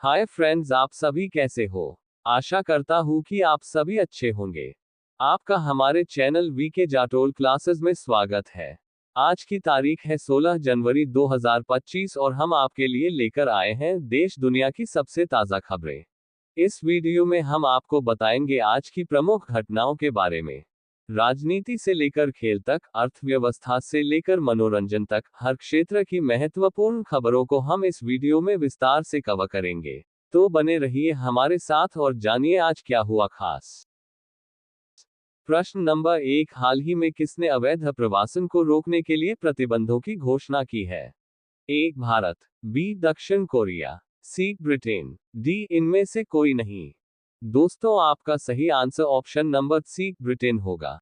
Hi friends, आप सभी कैसे हो। आशा करता हूँ कि आप सभी अच्छे होंगे। आपका हमारे चैनल वीके जाटोल क्लासेस में स्वागत है। आज की तारीख है 16 जनवरी 2025 और हम आपके लिए लेकर आए हैं देश दुनिया की सबसे ताज़ा खबरें। इस वीडियो में हम आपको बताएंगे आज की प्रमुख घटनाओं के बारे में। राजनीति से लेकर खेल तक, अर्थव्यवस्था से लेकर मनोरंजन तक, हर क्षेत्र की महत्वपूर्ण खबरों को हम इस वीडियो में विस्तार से कवर करेंगे। तो बने रहिए हमारे साथ और जानिए आज क्या हुआ खास। प्रश्न नंबर 1, हाल ही में किसने अवैध प्रवासन को रोकने के लिए प्रतिबंधों की घोषणा की है? ए भारत, बी दक्षिण कोरिया, सी ब्रिटेन, डी इनमें से कोई नहीं। दोस्तों, आपका सही answer option number C Britain होगा।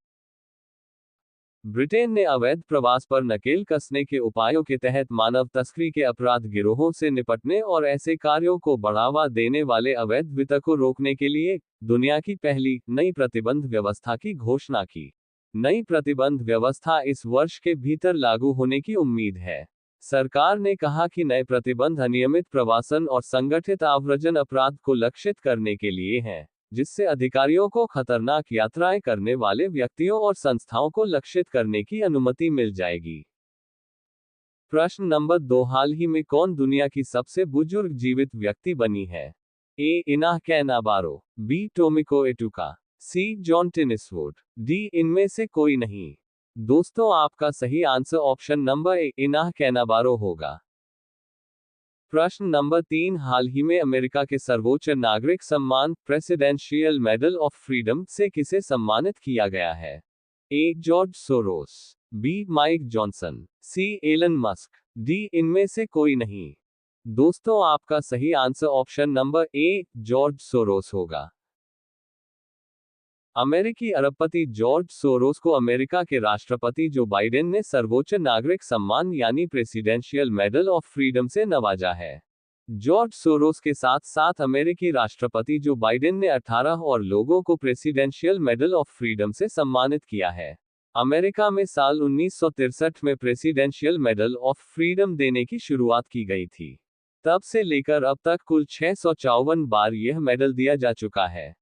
ब्रिटेन ने अवैध प्रवास पर नकेल कसने के उपायों के तहत मानव तस्करी के अपराध गिरोहों से निपटने और ऐसे कार्यों को बढ़ावा देने वाले अवैध वित्त को रोकने के लिए दुनिया की पहली नई प्रतिबंध व्यवस्था की घोषणा की। नई प्रतिबंध व्यवस्था इस वर्ष के भीतर लागू होने की उम्मीद है। सरकार ने कहा कि नए प्रतिबंध अनियमित प्रवासन और संगठित आव्रजन अपराध को लक्षित करने के लिए हैं, जिससे अधिकारियों को खतरनाक यात्राएं करने वाले व्यक्तियों और संस्थाओं को लक्षित करने की अनुमति मिल जाएगी। प्रश्न नंबर 2, हाल ही में कौन दुनिया की सबसे बुजुर्ग जीवित व्यक्ति बनी है? ए इनाह कैनाबारो, बी टोमिको एटुका, सी जॉन टेनिसवुड, डी इनमें से कोई नहीं। दोस्तों, आपका सही आंसर ऑप्शन नंबर ए इनाह कैनाबारो होगा। प्रश्न नंबर 3, हाल ही में अमेरिका के सर्वोच्च नागरिक सम्मान प्रेसिडेंशियल मेडल ऑफ फ्रीडम से किसे सम्मानित किया गया है? A George Soros, B Mike Johnson, C Elon Musk, D इनमें से कोई नहीं। दोस्तों, आपका सही answer option number A George Soros होगा। अमेरिकी अरबपति जॉर्ज सोरोस को अमेरिका के राष्ट्रपति जो बाइडेन ने सर्वोच्च नागरिक सम्मान यानी प्रेसिडेंशियल मेडल ऑफ फ्रीडम से नवाजा है। जॉर्ज सोरोस के साथ साथ अमेरिकी राष्ट्रपति जो बाइडेन ने 18 और लोगों को प्रेसिडेंशियल मेडल ऑफ फ्रीडम से सम्मानित किया है। अमेरिका में साल 1963 में प्रेसिडेंशियल मेडल ऑफ फ्रीडम देने की शुरुआत की गई थी। तब से लेकर अब तक कुल 654 बार यह मेडल दिया जा चुका है।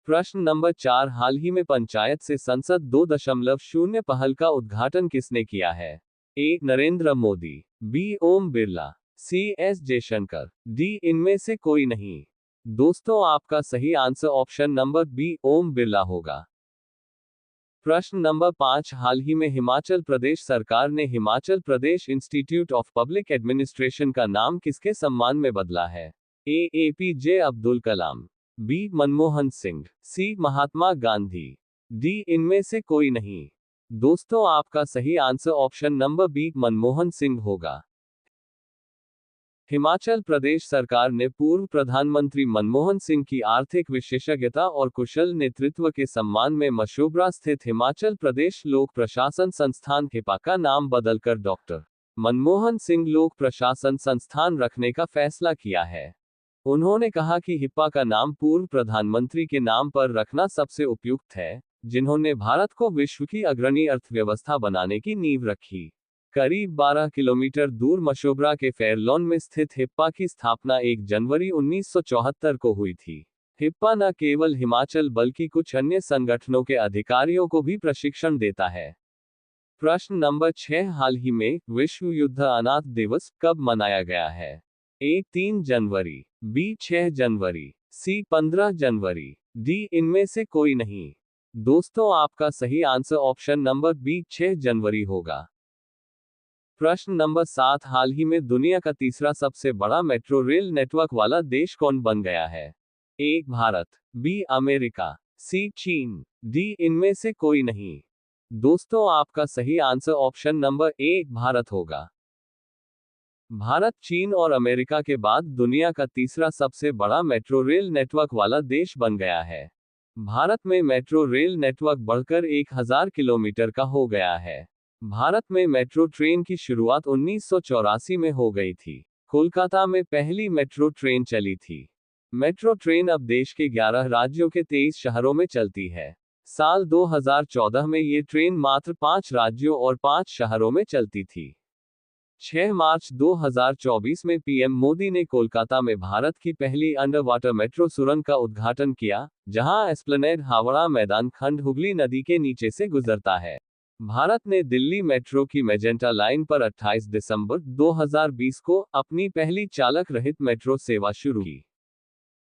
प्रश्न नंबर 4, हाल ही में पंचायत से संसद 2.0 पहल का उद्घाटन किसने किया है? A Narendra Modi, B Om Birla, C S Jaishankar, D इनमें से कोई नहीं। दोस्तों, आपका सही answer option number B Om Birla होगा। प्रश्न नंबर 5, हाल ही में हिमाचल प्रदेश सरकार ने Himachal Pradesh institute of public administration का नाम किसके सम्मान में बदला है? A APJ Abdul Kalam, B Manmohan Singh, C Mahatma Gandhi, D इनमें से कोई नहीं। दोस्तों, आपका सही answer option number B Manmohan Singh होगा। हिमाचल प्रदेश सरकार ने पूर्व प्रधानमंत्री मनमोहन सिंह की आर्थिक विशेषज्ञता और कुशल नेतृत्व के सम्मान में मशोबरा स्थित हिमाचल प्रदेश लोक प्रशासन संस्थान हिपा का नाम बदलकर डॉक्टर मनमोहन सिंह लोक प्रशासन संस्थान रखने का फैसला किया है। उन्होंने कहा कि हिप्पा का नाम पूर्व प्रधानमंत्री के नाम पर रखना सबसे उपयुक्त है, जिन्होंने भारत को विश्व की अग्रणी अर्थव्यवस्था बनाने की नींव रखी। करीब 12 किलोमीटर दूर मशोबरा के फेयरलॉन में स्थित हिप्पा की स्थापना 1 जनवरी 1974 को हुई थी। हिप्पा न केवल हिमाचल बल्कि कुछ अन्य संगठनों के अधिकारियों को भी प्रशिक्षण देता है। प्रश्न नंबर 6, हाल ही में विश्व युद्ध अनाथ दिवस कब मनाया गया है? ए 3 जनवरी, बी 6 जनवरी, सी 15 जनवरी, डी इनमें से कोई नहीं। दोस्तों, आपका सही आंसर ऑप्शन नंबर बी 6 जनवरी होगा। प्रश्न नंबर 7, हाल ही में दुनिया का तीसरा सबसे बड़ा मेट्रो रेल नेटवर्क वाला देश कौन बन गया है? ए भारत, बी अमेरिका, सी चीन, डी इनमें से कोई नहीं। दोस्तों, आपका सही आंसर ऑप्शन नंबर ए भारत होगा। भारत चीन और अमेरिका के बाद दुनिया का तीसरा सबसे बड़ा मेट्रो रेल नेटवर्क वाला देश बन गया है। भारत में मेट्रो रेल नेटवर्क बढ़कर 1000 किलोमीटर का हो गया है। भारत में मेट्रो ट्रेन की शुरुआत 1984 में हो गई थी। कोलकाता में पहली मेट्रो ट्रेन चली थी। मेट्रो ट्रेन अब देश के 11 राज्यों के 23 शहरों में चलती है। साल 2014 में ये ट्रेन मात्र 5 राज्यों और 5 शहरों में चलती थी। 6 मार्च 2024 में पीएम मोदी ने कोलकाता में भारत की पहली अंडर वाटर मेट्रो सुरंग का उद्घाटन किया, जहां एस्प्लेनेड हावड़ा मैदान खंड हुगली नदी के नीचे से गुजरता है। भारत ने दिल्ली मेट्रो की मेजेंटा लाइन पर 28 दिसंबर 2020 को अपनी पहली चालक रहित मेट्रो सेवा शुरू की।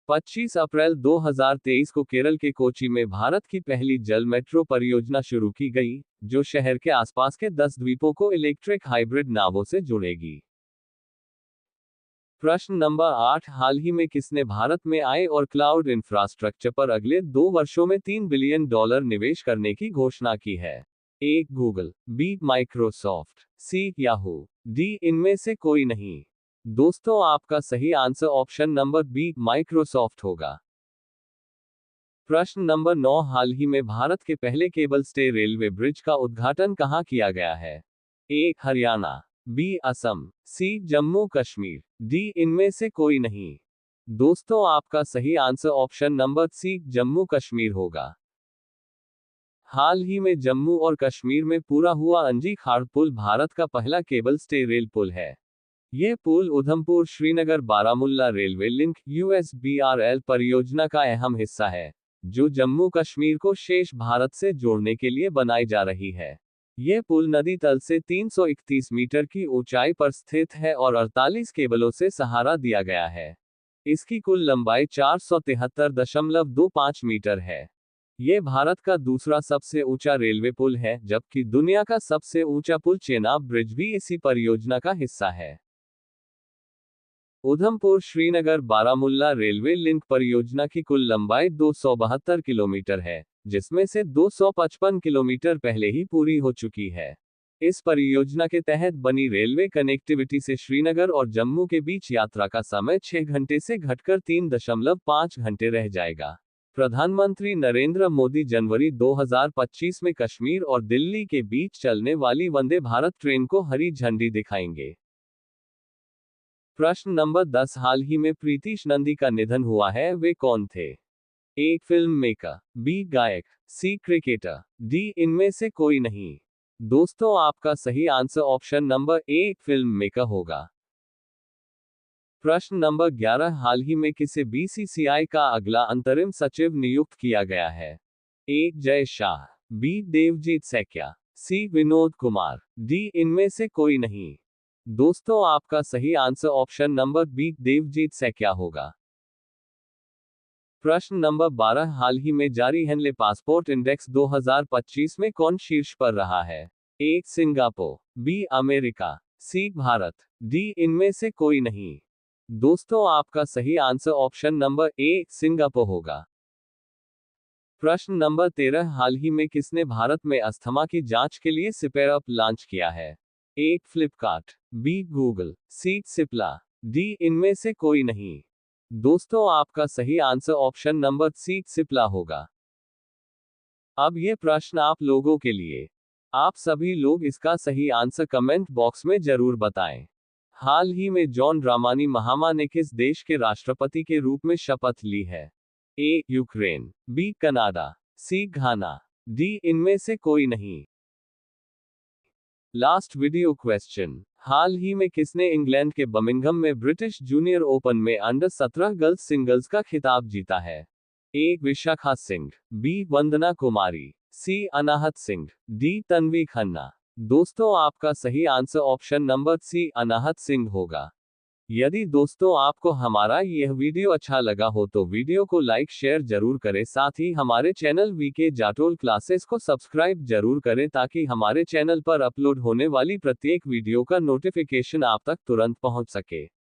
25 अप्रैल 2023 को केरल के कोच्चि में भारत की पहली जल मेट्रो परियोजना शुरू की गई, जो शहर के आसपास के 10 द्वीपों को इलेक्ट्रिक हाइब्रिड नावों से जोड़ेगी। प्रश्न नंबर 8, हाल ही में किसने भारत में आई और क्लाउड इंफ्रास्ट्रक्चर पर अगले 2 वर्षों में $3 बिलियन निवेश करने की घोषणा की है? A. Google, B. Microsoft, C. Yahoo, D. इनमें से कोई नहीं। दोस्तों, आपका सही answer option number B, Microsoft होगा। प्रश्न नंबर 9, हाल ही में भारत के पहले केबल स्टे रेलवे ब्रिज का उद्घाटन कहां किया गया है? A. Haryana, B. Assam, C. Jammu Kashmir, D. इनमें से कोई नहीं। दोस्तों, आपका सही answer option number C, Jammu Kashmir होगा। हाल ही में जम्मू और कश्मीर में पूरा हुआ अंजी खाड़ पुल भारत का पहला केबल स्टे रेल पुल है। यह पुल Udhampur Srinagar Baramulla railway link USBRL परियोजना का अहम हिस्सा है, जो जम्मू कश्मीर को शेष भारत से जोड़ने के लिए बनाई जा रही है। यह पुल नदी तल से 331 मीटर की ऊंचाई पर स्थित है और 48 केबलों से सहारा दिया गया है। इसकी कुल लंबाई 473.25 मीटर है। यह भारत का दूसरा सबसे ऊंचा रेलवे पुल है, जबकि दुनिया का सबसे ऊंचा पुल चेनाब ब्रिज भी इसी परियोजना का हिस्सा है। उधमपुर श्रीनगर बारामुल्ला रेलवे लिंक परियोजना की कुल लंबाई 272 किलोमीटर है, जिसमें से 255 किलोमीटर पहले ही पूरी हो चुकी है। इस परियोजना के तहत बनी रेलवे कनेक्टिविटी से श्रीनगर और जम्मू के बीच यात्रा का समय 6 घंटे से घटकर 3.5 घंटे रह जाएगा। प्रधानमंत्री नरेंद्र मोदी जनवरी 2025 में कश्मीर और दिल्ली के बीच चलने वाली वंदे भारत ट्रेन को हरी झंडी दिखाएंगे। प्रश्न नंबर 10, हाल ही में प्रीतीश नंदी का निधन हुआ है, वे कौन थे? ए. Film maker, B. गायक, सी. Cricketer, D. इनमें से कोई नहीं। दोस्तों, आपका सही आंसर ऑप्शन नंबर ए, फिल्म मेकर होगा। प्रश्न नंबर 11, हाल ही में किसे BCCI का अगला अंतरिम सचिव नियुक्त किया गया है? A. Jay Shah, B. Devajit Saikia, C. Vinod Kumar, D. इनमें से कोई नहीं। दोस्तों, आपका सही answer option number B, Devajit Saikia होगा। प्रश्न नंबर 12, हाल ही में जारी हेनले पासपोर्ट इंडेक्स 2025 में कौन शीर्ष पर रहा है? A. Singapore, B. America, C. Bharat, D. इनमें से कोई नहीं। दोस्तों, आपका सही answer option number A, Singapore होगा। प्रश्न नंबर 13, हाल ही में किसने भारत में अस्थमा की जांच के लिए सिपेर ऐप लॉन्च किया है? A. Flipkart, B. Google, C. Cipla, D. इनमें से कोई नहीं। दोस्तों, आपका सही answer option number C, Cipla होगा। अब ये प्रश्न आप लोगों के लिए। आप सभी लोग इसका सही आंसर कमेंट बॉक्स में जरूर बताएं। हाल ही में जॉन ड्रामानी महामा ने किस देश के राष्ट्रपति के रूप में शपथ ली है? A. Ukraine, B. Canada, C. Ghana, D. इनमें से कोई नहीं। लास्ट वीडियो क्वेश्चन, हाल ही में किसने इंग्लैंड के बर्मिंघम में ब्रिटिश जूनियर ओपन में अंडर 17 गर्ल्स सिंगल्स का खिताब जीता है? A. Vishakha Singh, B. Vandana Kumari, C. Anahat Singh, D. Tanvi Khanna. दोस्तों, आपका सही answer option number C, Anahat Singh होगा। यदि दोस्तों आपको हमारा यह वीडियो अच्छा लगा हो तो वीडियो को लाइक शेयर जरूर करें, साथ ही हमारे चैनल वीके जाटोल क्लासेस को सब्सक्राइब जरूर करें ताकि हमारे चैनल पर अपलोड होने वाली प्रत्येक वीडियो का नोटिफिकेशन आप तक तुरंत पहुंच सके।